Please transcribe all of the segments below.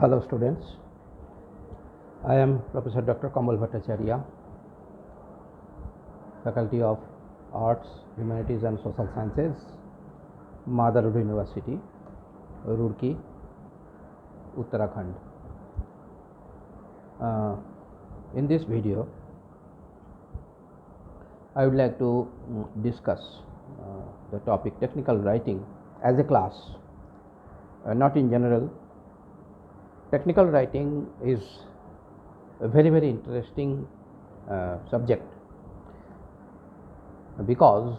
Hello students, I am Professor Dr. Kamal Bhattacharya, Faculty of Arts, Humanities and Social Sciences, Motherhood University, Roorkee, Uttarakhand. In this video, I would like to discuss the topic technical writing as a class, not in general. Technical writing is a very interesting subject because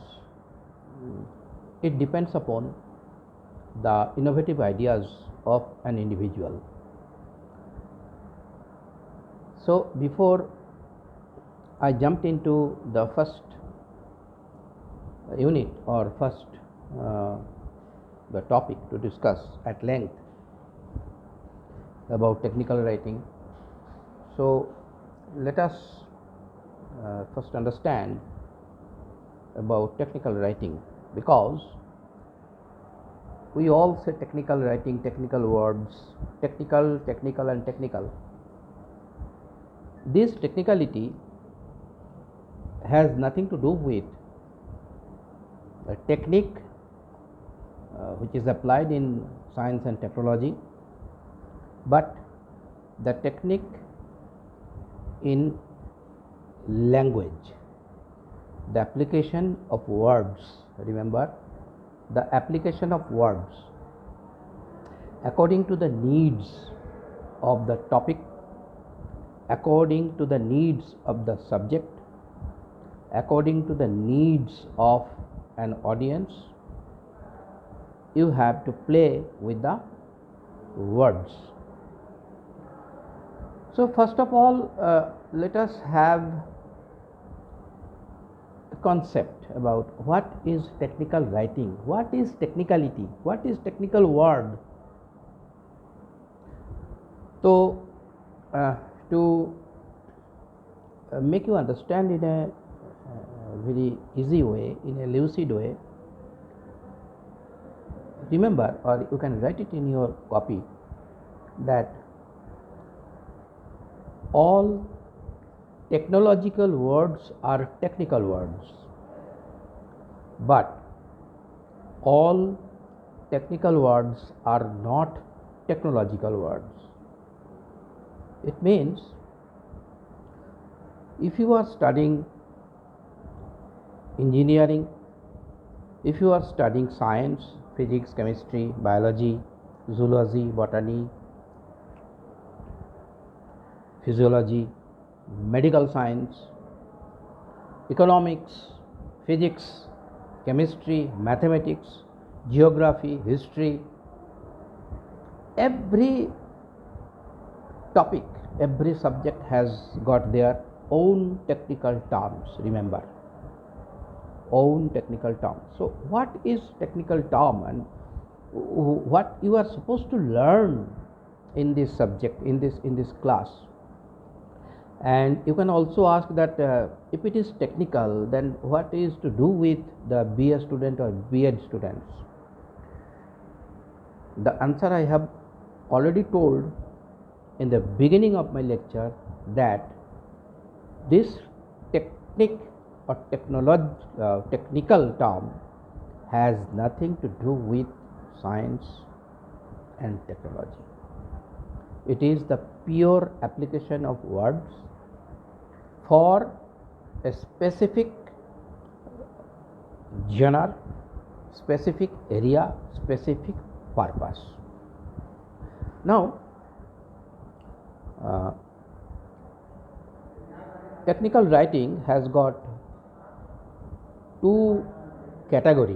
it depends upon the innovative ideas of an individual. So before I jumped into the first unit or first the topic to discuss at length about technical writing, so let us first understand about technical writing, because we all say technical writing, technical words, technical and technical. This technicality has nothing to do with the technique which is applied in science and technology, but the technique in language, the application of words. Remember, the application of words according to the needs of the topic, according to the needs of the subject, according to the needs of an audience. You have to play with the words. So first of all, let us have a concept about what is technical writing, what is technicality, what is technical word. So to make you understand in a very easy way, in a lucid way, remember, or you can write it in your copy, that all technological words are technical words, but all technical words are not technological words. It means if you are studying engineering, if you are studying science, physics, chemistry, biology, zoology, botany, physiology, medical science, economics, physics, chemistry, mathematics, geography, history, every topic, every subject has got their own technical terms. Remember, own technical terms. So what is technical term and what you are supposed to learn in this subject, in this class? And you can also ask that if it is technical, then what is to do with the BA student or B.Ed students? The answer I have already told in the beginning of my lecture, that this technique or technical term has nothing to do with science and technology. It is the pure application of words for a specific genre, specific area, specific purpose. Now, technical writing has got two categories.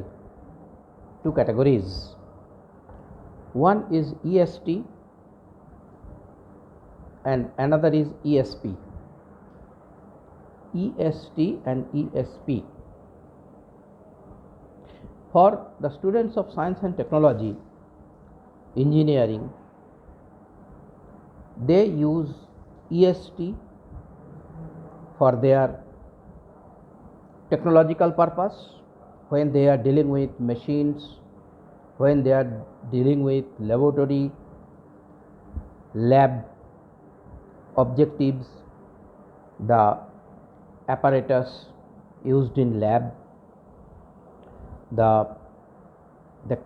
One is EST and another is ESP. EST and ESP. For the students of science and technology, engineering, they use EST for their technological purpose, when they are dealing with machines, when they are dealing with laboratory lab objectives, the apparatus used in lab, the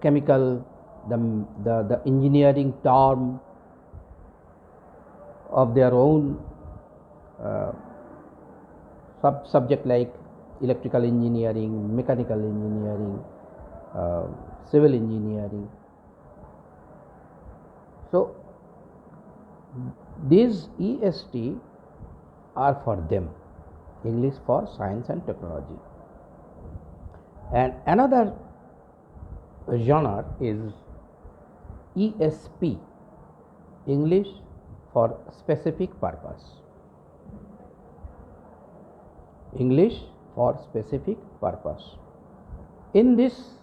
chemical, the engineering term of their own subject, like electrical engineering, mechanical engineering, civil engineering. So these EST are for them, English for science and technology. And another genre is ESP, English for specific purpose. English for specific purpose. In this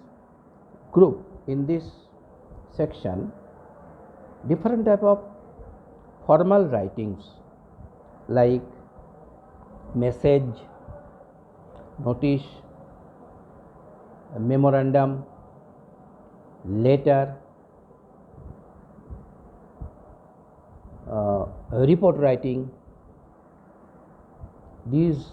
group, in this section, different type of formal writings like message, notice, memorandum, letter, report writing, these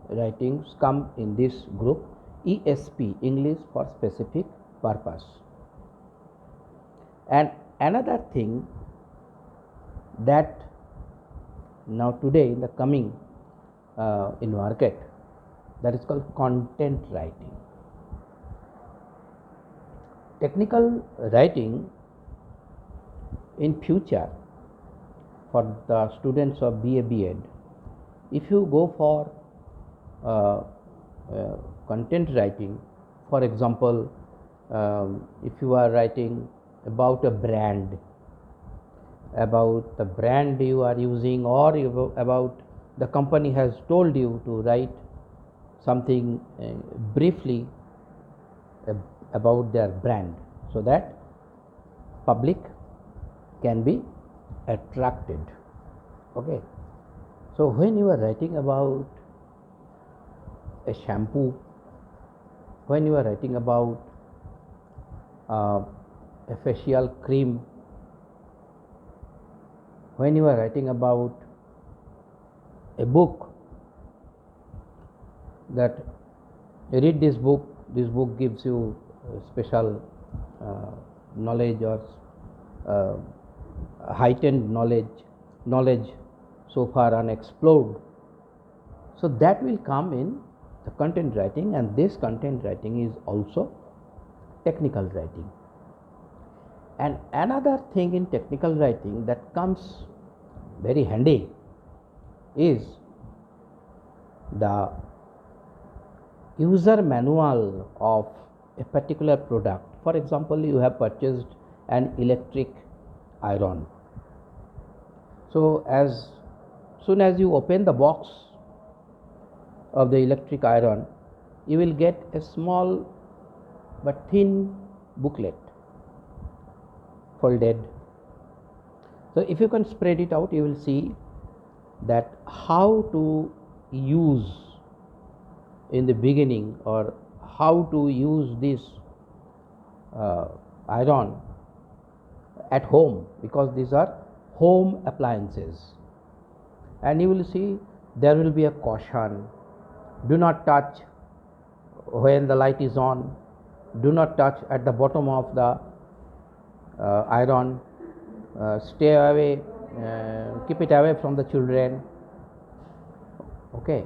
writings come in this group ESP, English for specific purpose. And another thing that now today in the coming in market, that is called content writing. Technical writing in future for the students of BA B.Ed, if you go for content writing, for example, if you are writing about a brand, about the brand you are using, or about the company has told you to write something briefly about their brand, so that public can be attracted. Okay, so when you are writing about a shampoo, when you are writing about a facial cream, when you are writing about a book, that read this book gives you special knowledge or heightened knowledge so far unexplored. So that will come in the content writing, and this content writing is also technical writing. And another thing in technical writing that comes very handy is the user manual of a particular product. For example, you have purchased an electric iron. So as soon as you open the box of the electric iron, you will get a small but thin booklet folded. So if you can spread it out, you will see that how to use in the beginning, or how to use this iron at home, because these are home appliances. And you will see there will be a caution: do not touch when the light is on, do not touch at the bottom of the iron, stay away, keep it away from the children. Okay,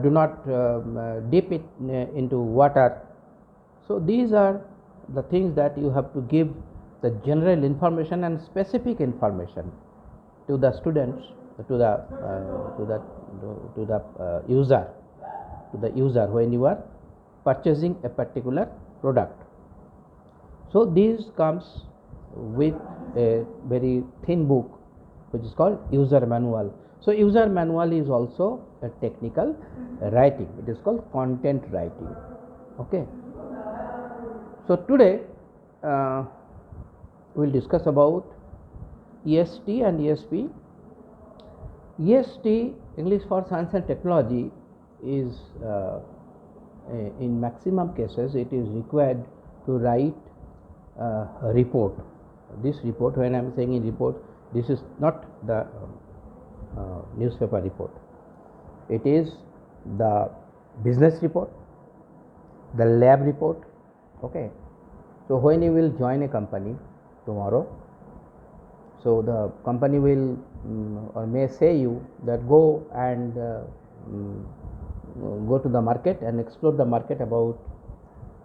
do not dip it into water. So these are the things that you have to give the general information and specific information to the students, to the user when you are purchasing a particular product. So this comes with a very thin book which is called user manual. So user manual is also a technical writing. It is called content writing. Okay. So today we will discuss about EST and ESP. EST, English for Science and Technology, is in maximum cases it is required to write a report. this report, when I am saying in report, this is not the newspaper report. It is the business report, the lab report. Okay. So when you will join a company tomorrow, so the company will or may say you that go and go to the market and explore the market about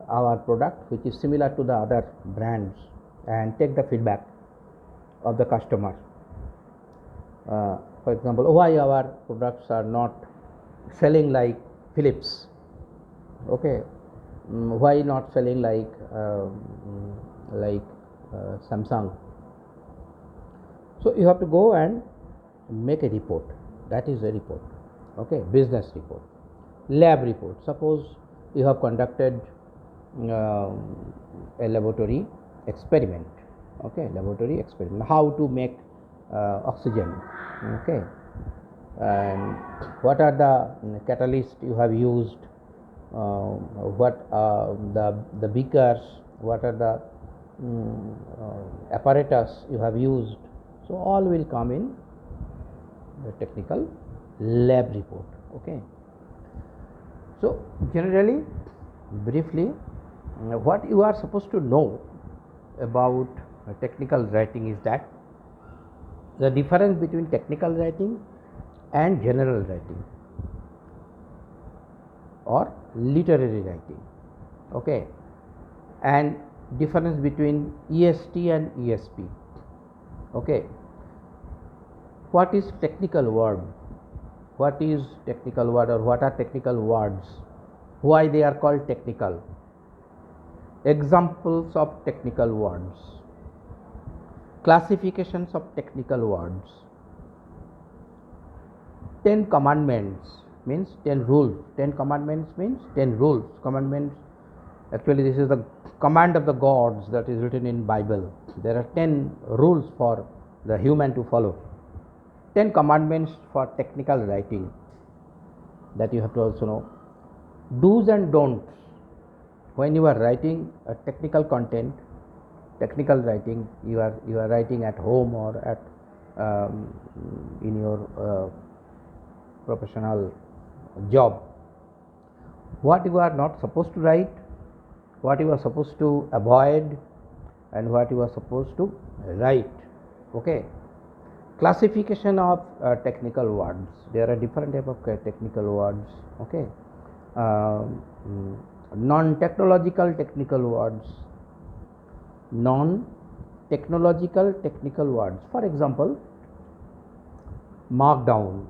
our product which is similar to the other brands and take the feedback of the customer. For example, why our products are not selling like Philips, okay, why not selling like Samsung. So you have to go and make a report. That is a report, okay, business report. Lab report, suppose you have conducted a laboratory experiment, okay, laboratory experiment, how to make oxygen, okay, and what are the catalysts you have used, what the beakers, what are the apparatus you have used. So all will come in the technical lab report, okay. So generally, briefly, what you are supposed to know about technical writing is that the difference between technical writing and general writing or literary writing, okay, and difference between EST and ESP, okay. What is technical word? What is technical word, or what are technical words? Why they are called technical? Examples of technical words. Classifications of technical words. 10 commandments means 10 rules. 10 commandments means 10 rules. Commandments, actually this is the command of the gods that is written in Bible. There are 10 rules for the human to follow. 10 commandments for technical writing, that you have to also know. Do's and don'ts. When you are writing a technical content, technical writing, you are writing at home or at in your professional job, what you are not supposed to write, what you are supposed to avoid, and what you are supposed to write, okay. Classification of technical words. There are different type of technical words, okay. Non-technological technical words, non-technological technical words. For example, markdown.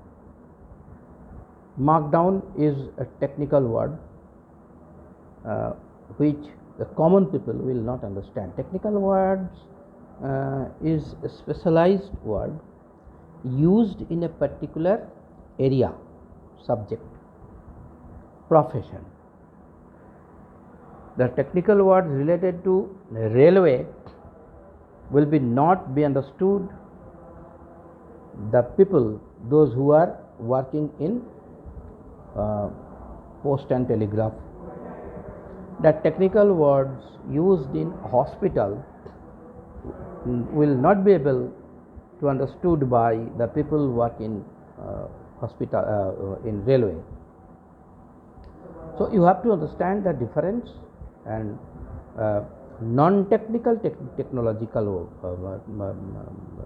Markdown is a technical word which the common people will not understand. Technical words is a specialized word used in a particular area, subject, profession. The technical words related to railway will not be understood the people, those who are working in post and telegraph. The technical words used in hospital will not be able to understood by the people work in hospital in railway. So you have to understand the difference and non-technical technological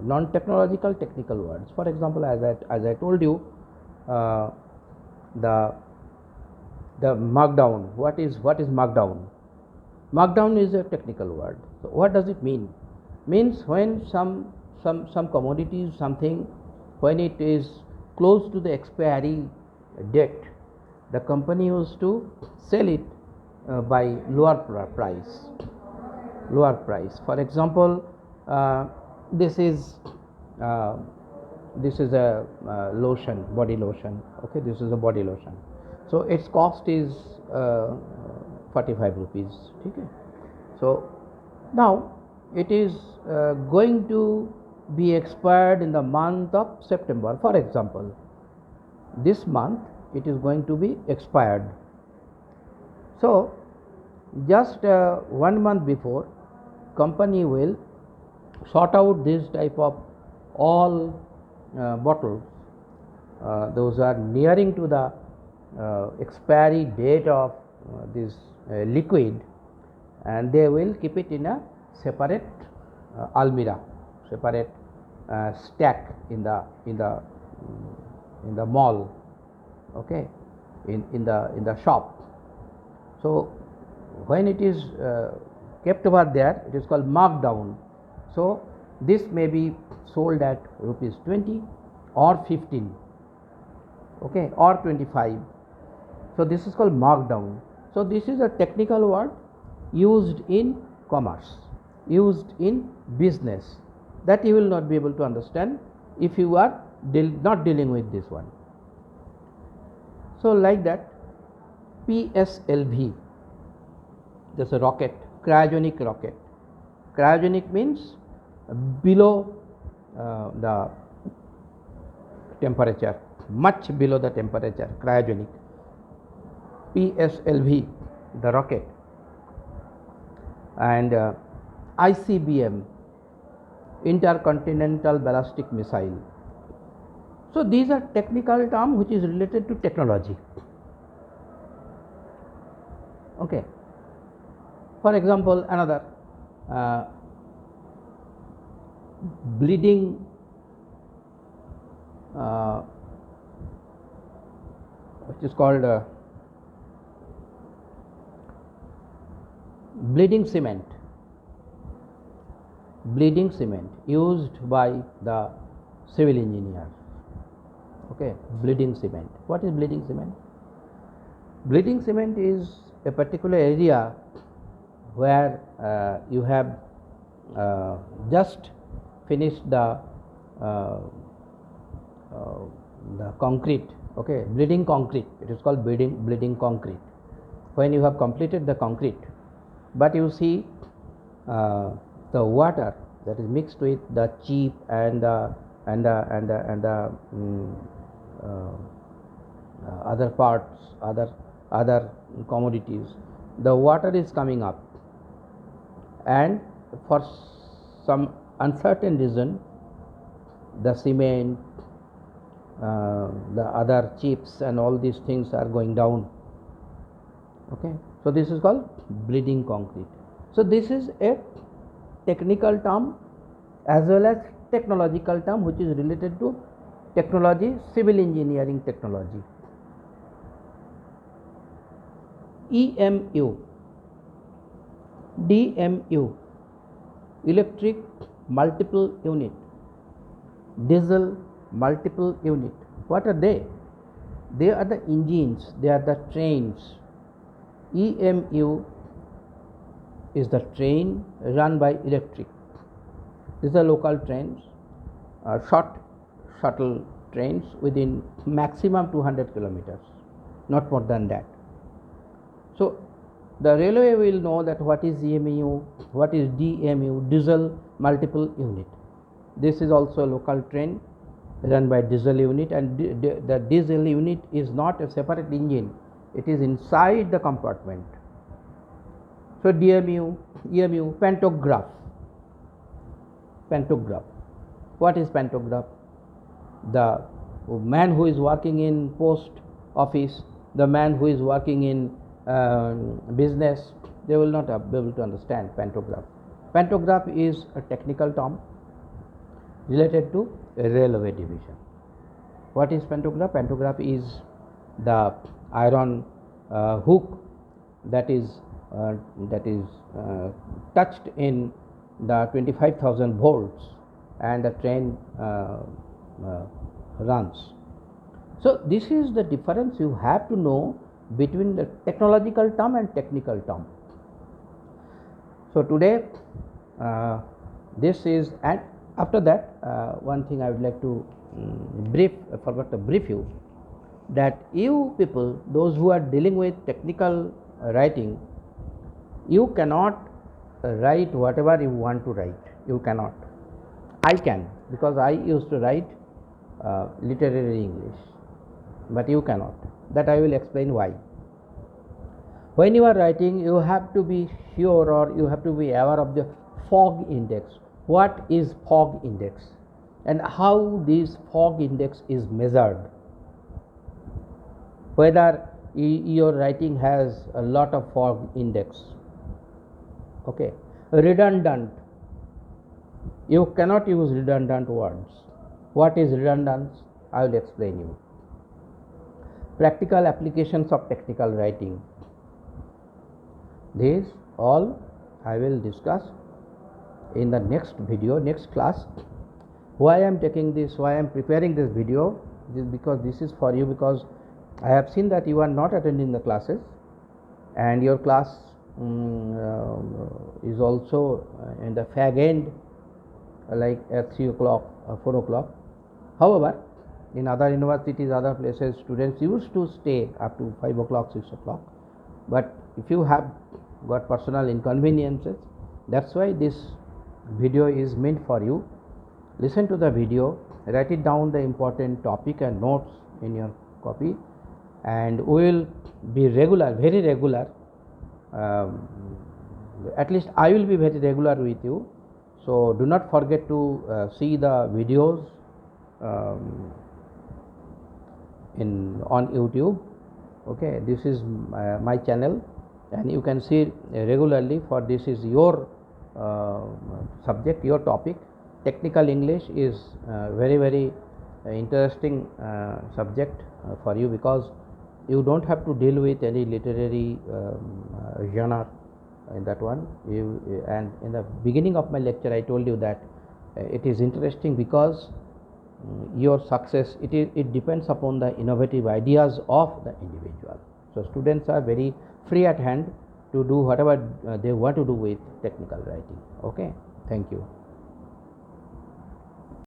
non-technological technical words. For example, as I told you, the markdown. What is markdown? Markdown is a technical word. So what does it mean? Means when some commodities, something, when it is close to the expiry date, the company used to sell it by lower price. For example, this is a lotion, body lotion, okay, this is a body lotion. So its cost is 45 rupees, okay. So now it is going to be expired in the month of September. For example, this month it is going to be expired. So just 1 month before, company will sort out this type of all bottles, those are nearing to the expiry date of this liquid, and they will keep it in a separate almirah, separate stack in the mall, okay, in the shop. So when it is kept over there, it is called markdown. So this may be sold at rupees 20 or 15, okay, or 25. So this is called markdown. So this is a technical word used in commerce, used in business, that you will not be able to understand if you are not dealing with this one. So like that, PSLV, there's a rocket, cryogenic rocket. Cryogenic means below the temperature, much below the temperature, cryogenic. PSLV, the rocket, and ICBM, intercontinental ballistic missile. So these are technical terms which is related to technology. Okay. For example, another bleeding which is called bleeding cement. Bleeding cement used by the civil engineers. Okay, bleeding cement. What is bleeding cement? Bleeding cement is a particular area where you have just finished the concrete, okay, bleeding concrete. It is called bleeding concrete. When you have completed the concrete, but you see the water that is mixed with the chip and other parts, other commodities, the water is coming up, and for some uncertain reason the cement, the other chips and all these things are going down. Okay, so this is called bleeding concrete. So this is a technical term as well as technological term which is related to technology, civil engineering technology. EMU, DMU, electric multiple unit, diesel multiple unit. What are they? They are the engines, they are the trains. EMU is the train run by electric. These are local trains, short shuttle trains within maximum 200 kilometers, not more than that. So the railway will know that what is EMU, what is DMU, diesel multiple unit. This is also a local train run by diesel unit, and the diesel unit is not a separate engine, it is inside the compartment. So DMU, EMU, pantograph. Pantograph. What is pantograph? The man who is working in post office, the man who is working in business, they will not be able to understand pantograph. Pantograph is a technical term related to railway division. What is pantograph? Pantograph is the iron hook that is touched in the 25,000 volts, and the train runs. So this is the difference you have to know between the technological term and technical term. So today this is, and after that one thing I would like to I forgot to brief you, that you people, those who are dealing with technical writing, you cannot write whatever you want to write. You cannot. I can, because I used to write literary English, but you cannot. That I will explain why. When you are writing, you have to be sure, or you have to be aware of the fog index. what is fog index and how this fog index is measured, whether your writing has a lot of fog index. Okay, redundant, you cannot use redundant words. What is redundance? I will explain you. Practical applications of technical writing, these all I will discuss in the next video, next class. Why I am taking this, why I am preparing this video, is because this is for you, because I have seen that you are not attending the classes and your class is also in the fag end, like at 3 o'clock or 4 o'clock. However, in other universities, other places, students used to stay up to 5 o'clock, 6 o'clock. But if you have got personal inconveniences, that's why this video is meant for you. Listen to the video, write it down the important topic and notes in your copy, and we will be regular, very regular. At least I will be very regular with you. So do not forget to see the videos on YouTube. Okay, this is my channel and you can see regularly, for this is your subject, your topic. Technical English is very interesting subject for you, because you don't have to deal with any literary genre in that one. And in the beginning of my lecture I told you that it is interesting because your success, it depends upon the innovative ideas of the individual. So students are very free at hand to do whatever they want to do with technical writing. Okay, thank you.